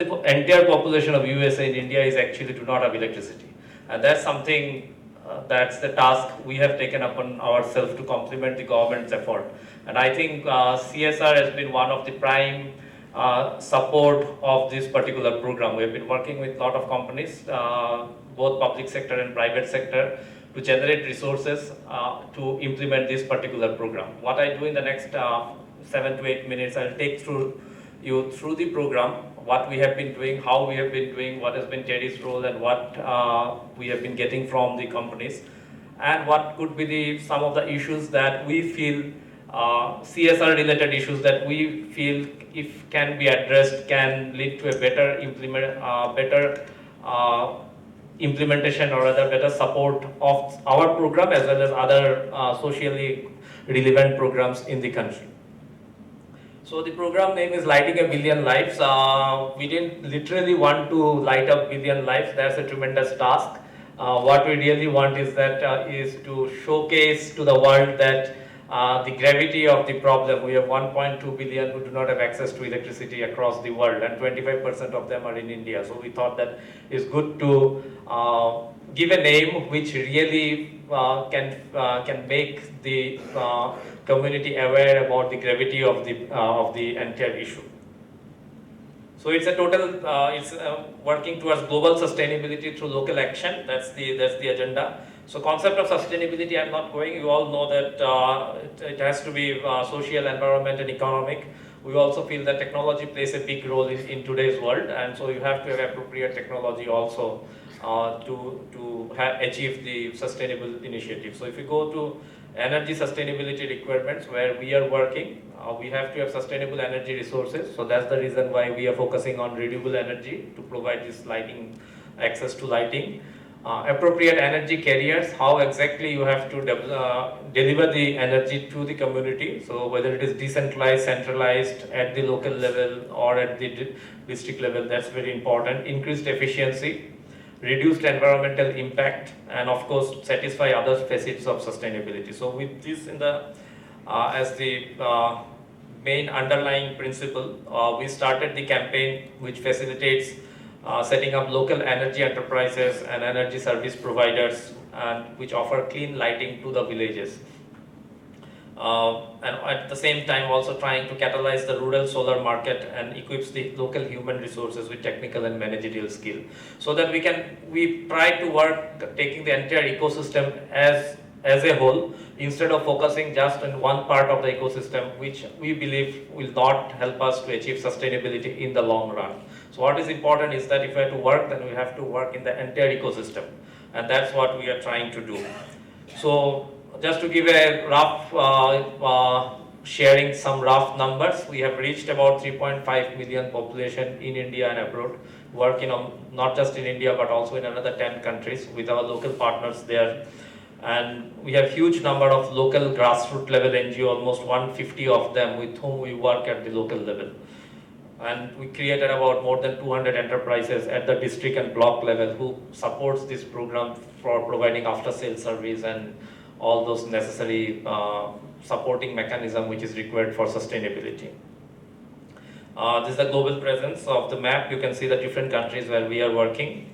The entire population of USA in India is actually do not have electricity, and that's something that's the task we have taken upon ourselves to complement the government's effort. And I think CSR has been one of the prime support of this particular program. We have been working with a lot of companies, both public sector and private sector, to generate resources to implement this particular program. What I do in the next 7 to 8 minutes, I'll take you through the program, what we have been doing, how we have been doing, what has been Teddy's role, and what we have been getting from the companies, and what could be some of the issues that we feel, CSR related issues that we feel if can be addressed can lead to a better implementation, or rather better support of our program as well as other socially relevant programs in the country. So the program name is Lighting a Billion Lives. We didn't literally want to light up billion lives. That's a tremendous task. What we really want is to showcase to the world that the gravity of the problem. We have 1.2 billion who do not have access to electricity across the world, and 25% of them are in India. So we thought that it's good to give a name which really can make the community aware about the gravity of the entire issue. So it's a total, it's working towards global sustainability through local action. That's the agenda. So concept of sustainability, I'm not going. You all know that it has to be social, environment, and economic. We also feel that technology plays a big role in today's world, and so you have to have appropriate technology also to achieve the sustainable initiative. So if you go to energy sustainability requirements where we are working, we have to have sustainable energy resources. So that's the reason why we are focusing on renewable energy to provide this lighting, access to lighting. Appropriate energy carriers, how exactly you have to deliver the energy to the community. So whether it is decentralized, centralized, at the local level or at the district level, that's very important. Increased efficiency, reduced environmental impact, and of course satisfy other facets of sustainability. So with this in the as the main underlying principle, we started the campaign which facilitates setting up local energy enterprises and energy service providers, and which offer clean lighting to the villages. And at the same time also trying to catalyze the rural solar market and equips the local human resources with technical and managerial skill, so that we try to work taking the entire ecosystem as a whole, instead of focusing just on one part of the ecosystem, which we believe will not help us to achieve sustainability in the long run. So what is important is that if we have to work, then we have to work in the entire ecosystem, and that's what we are trying to do. So just to give a rough sharing some rough numbers, we have reached about 3.5 million population in India and abroad, working on not just in India but also in another 10 countries with our local partners there. And we have huge number of local grassroots level NGO, almost 150 of them with whom we work at the local level. And we created about more than 200 enterprises at the district and block level who supports this program for providing after sales service and all those necessary supporting mechanism which is required for sustainability. This is the global presence of the map. You can see the different countries where we are working.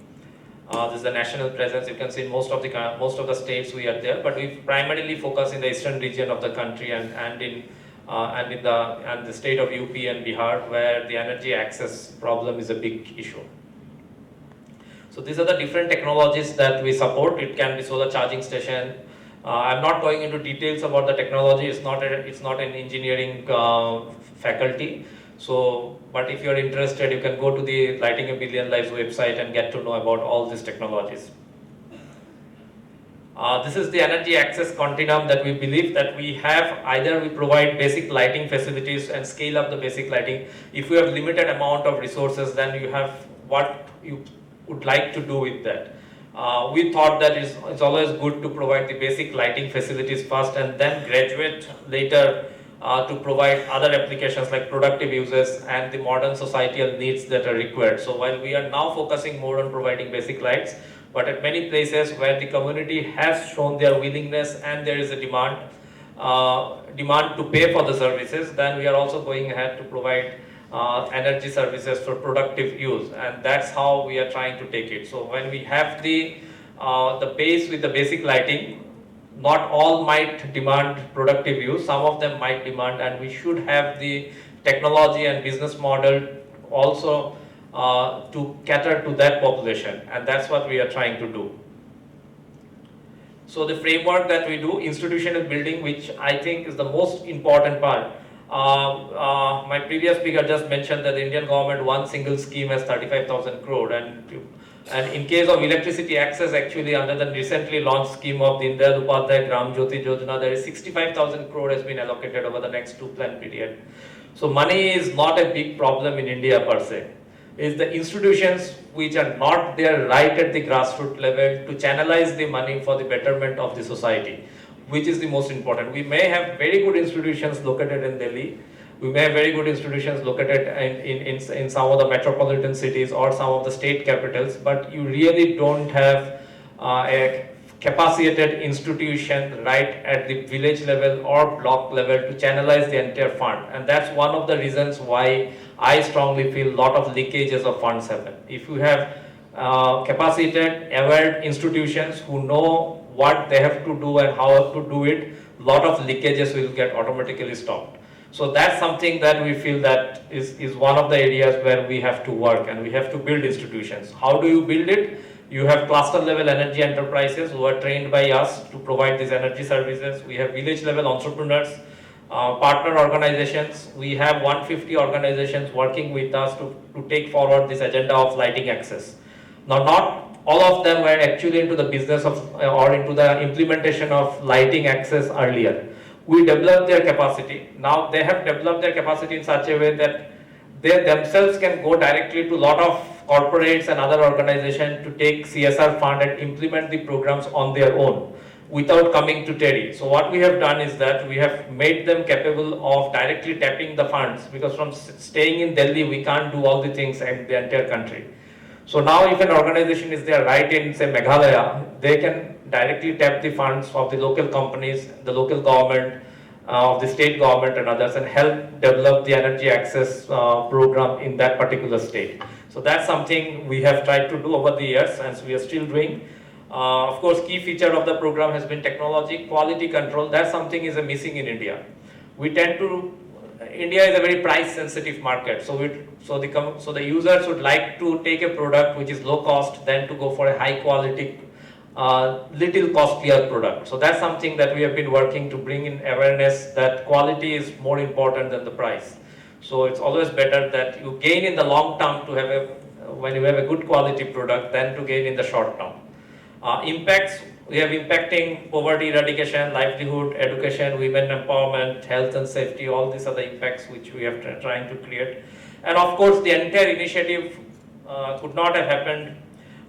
This is the national presence. You can see most of the states we are there, but we primarily focus in the eastern region of the country and in the state of UP and Bihar, where the energy access problem is a big issue. So these are the different technologies that we support. It can be solar charging station. I'm not going into details about the technology. It's not an engineering faculty. So, but if you're interested, you can go to the Lighting a Billion Lives website and get to know about all these technologies. This is the energy access continuum that we believe that we have. Either we provide basic lighting facilities and scale up the basic lighting. If you have limited amount of resources, then you have what you would like to do with that. We thought that it's always good to provide the basic lighting facilities first and then graduate later to provide other applications like productive uses and the modern societal needs that are required. So while we are now focusing more on providing basic lights, but at many places where the community has shown their willingness and there is a demand to pay for the services, then we are also going ahead to provide energy services for productive use, and that's how we are trying to take it. So when we have the base with the basic lighting, not all might demand productive use, some of them might demand, and we should have the technology and business model also to cater to that population, and that's what we are trying to do. So the framework that we do, institutional building, which I think is the most important part. My previous speaker just mentioned that the Indian government, one single scheme has 35,000 crore, and in case of electricity access, actually under the recently launched scheme of the Deen Dayal Upadhyay Gram Jyoti Yojana, there is 65,000 crore has been allocated over the next 2 plan period. So money is not a big problem in India per se. It's the institutions which are not there right at the grassroots level to channelize the money for the betterment of the society, which is the most important. We may have very good institutions located in Delhi. We may have very good institutions located in some of the metropolitan cities or some of the state capitals, but you really don't have a capacitated institution right at the village level or block level to channelize the entire fund. And that's one of the reasons why I strongly feel a lot of leakages of funds happen. If you have capacitated, aware institutions who know what they have to do and how to do it, a lot of leakages will get automatically stopped. So that's something that we feel that is one of the areas where we have to work, and we have to build institutions. How do you build it? You have cluster level energy enterprises who are trained by us to provide these energy services. We have village level entrepreneurs, partner organizations. We have 150 organizations working with us to take forward this agenda of lighting access. Now, not all of them were actually into the business of or into the implementation of lighting access earlier. We developed their capacity. Now they have developed their capacity in such a way that they themselves can go directly to a lot of corporates and other organizations to take CSR fund and implement the programs on their own without coming to TERI. So what we have done is that we have made them capable of directly tapping the funds, because from staying in Delhi, we can't do all the things in the entire country. So now if an organization is there right in, say, Meghalaya, they can directly tap the funds of the local companies, the local government, of the state government and others, and help develop the energy access program in that particular state. So that's something we have tried to do over the years, and we are still doing. Of course, key feature of the program has been technology, quality control. That's something is missing in India. We tend to, India is a very price sensitive market. So the users would like to take a product which is low cost than to go for a high quality, little costlier product. So that's something that we have been working to bring in awareness that quality is more important than the price. So it's always better that you gain in the long term to have when you have a good quality product than to gain in the short term. Impacts, we have impacting poverty eradication, livelihood, education, women empowerment, health and safety, all these are the impacts which we are trying to create. And of course, the entire initiative could not have happened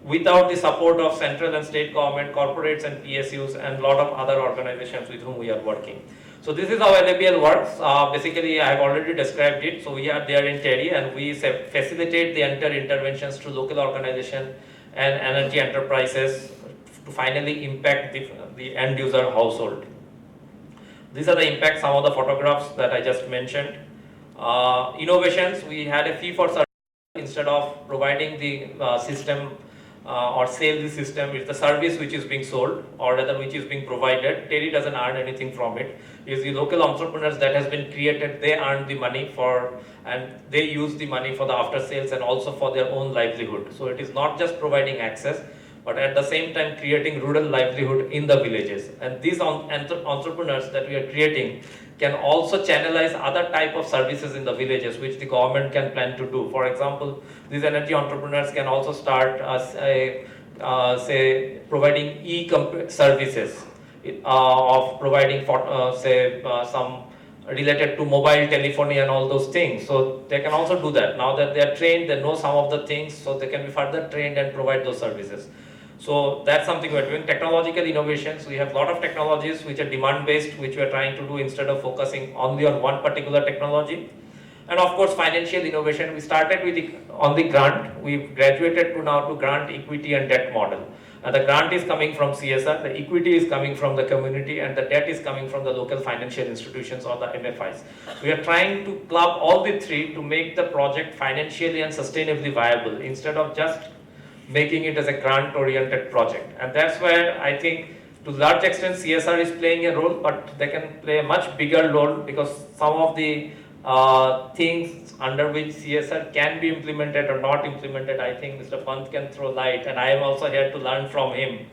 without the support of central and state government, corporates and PSUs, and a lot of other organizations with whom we are working. So this is how LABL works. Basically, I have already described it. So we are there in TERI, and we facilitate the entire interventions to local organizations and energy enterprises to finally impact the end user household. These are the impacts, some of the photographs that I just mentioned. Innovations, we had a fee for service instead of providing the system or sell the system. It's the service which is being sold, or rather which is being provided. TERI doesn't earn anything from it. It's the local entrepreneurs that has been created, they earn the money for, and they use the money for the after sales and also for their own livelihood. So it is not just providing access, but at the same time creating rural livelihood in the villages. And these entrepreneurs that we are creating can also channelize other type of services in the villages which the government can plan to do. For example, these energy entrepreneurs can also start say providing services of providing some related to mobile telephony and all those things. So they can also do that. Now that they are trained, they know some of the things, so they can be further trained and provide those services. So that's something we're doing. Technological innovations, we have a lot of technologies which are demand based, which we're trying to do instead of focusing only on one particular technology. And of course, financial innovation, we started with on the grant, we've graduated to now to grant, equity and debt model. The grant is coming from CSR, the equity is coming from the community, and the debt is coming from the local financial institutions or the MFIs. We are trying to club all the three to make the project financially and sustainably viable instead of just making it as a grant-oriented project. And that's where I think to large extent CSR is playing a role, but they can play a much bigger role because some of the things under which CSR can be implemented or not implemented, I think Mr. Pant can throw light, and I am also here to learn from him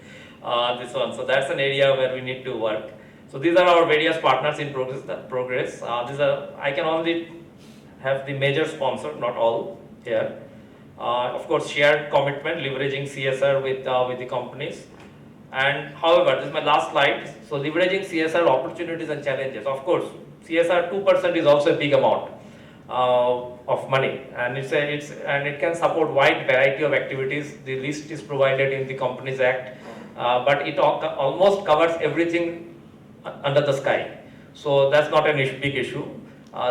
this one. So that's an area where we need to work. So these are our various partners in progress. I can only have the major sponsor, not all here. Of course, shared commitment, leveraging CSR with the companies. And however, this is my last slide. So leveraging CSR opportunities and challenges. Of course, CSR 2% is also a big amount of money, and it can support wide variety of activities. The list is provided in the Companies Act, but it almost covers everything under the sky. So that's not a big issue.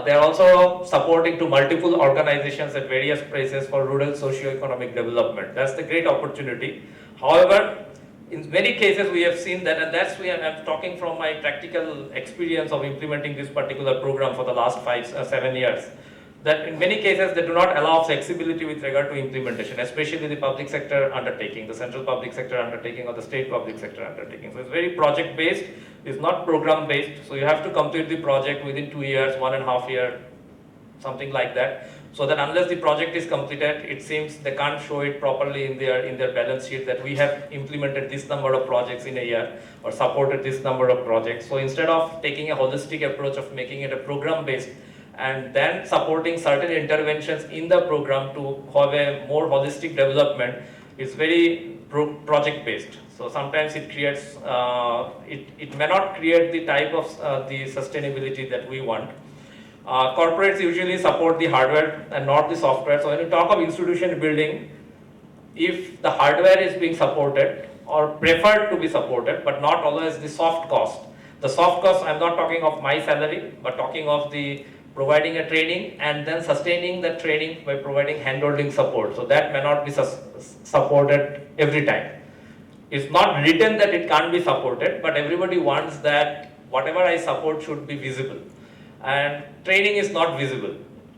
They are also supporting to multiple organizations at various places for rural socio-economic development. That's the great opportunity. However, in many cases we have seen that, and that's why I'm talking from my practical experience of implementing this particular program for the last 7 years, that in many cases they do not allow flexibility with regard to implementation, especially the public sector undertaking, the central public sector undertaking or the state public sector undertaking. So it's very project based, it's not program based, so you have to complete the project within 2 years, 1.5 years, something like that. So that unless the project is completed, it seems they can't show it properly in their balance sheet that we have implemented this number of projects in a year or supported this number of projects. So instead of taking a holistic approach of making it a program based and then supporting certain interventions in the program to have a more holistic development, it's very project based. So sometimes it creates, it may not create the type of the sustainability that we want. Corporates usually support the hardware and not the software. So when you talk of institution building, if the hardware is being supported or preferred to be supported, but not always the soft cost. The soft cost, I'm not talking of my salary, but talking of the providing a training and then sustaining that training by providing handholding support. So that may not be supported every time. It's not written that it can't be supported, but everybody wants that whatever I support should be visible. And training is not visible.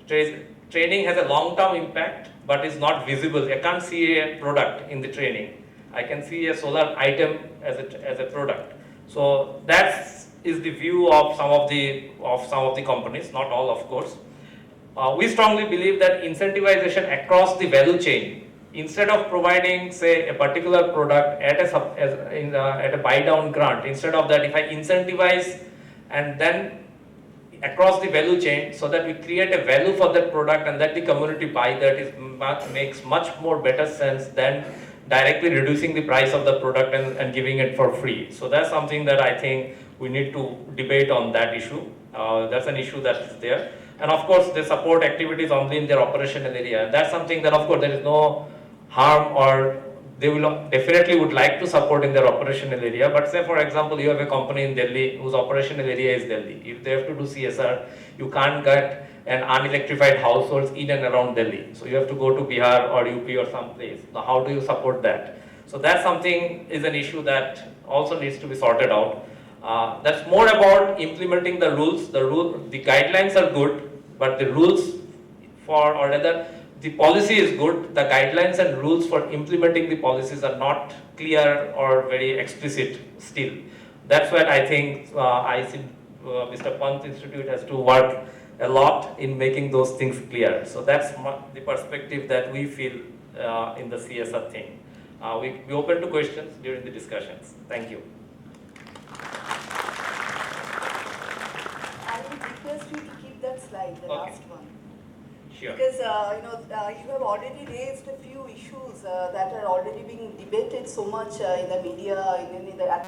Training has a long-term impact, but is not visible. I can't see a product in the training. I can see a solar item as a product. So that is the view of some of the companies, not all, of course. We strongly believe that incentivization across the value chain, instead of providing, say, a particular product at a buy-down grant, instead of that, if I incentivize and then across the value chain so that we create a value for that product and that the community buy that makes much more better sense than directly reducing the price of the product and giving it for free. So that's something that I think we need to debate on that issue. That's an issue that is there. And of course, they support activities only in their operational area. That's something that, of course, there is no harm, or they will definitely would like to support in their operational area. But say, for example, you have a company in Delhi whose operational area is Delhi. If they have to do CSR, you can't get an unelectrified households in and around Delhi. So you have to go to Bihar or UP or some place. Now, how do you support that? So that's something is an issue that also needs to be sorted out. That's more about implementing the rules. The guidelines are good, but the rules for, or rather, the policy is good. The guidelines and rules for implementing the policies are not clear or very explicit still. That's where I think Mr. Pant Institute has to work a lot in making those things clear. So that's the perspective that we feel in the CSR thing. We open to questions during the discussions. Thank you. I would request you to keep that slide, the last one. Sure. Because you have already raised a few issues that are already being debated so much in the media, in the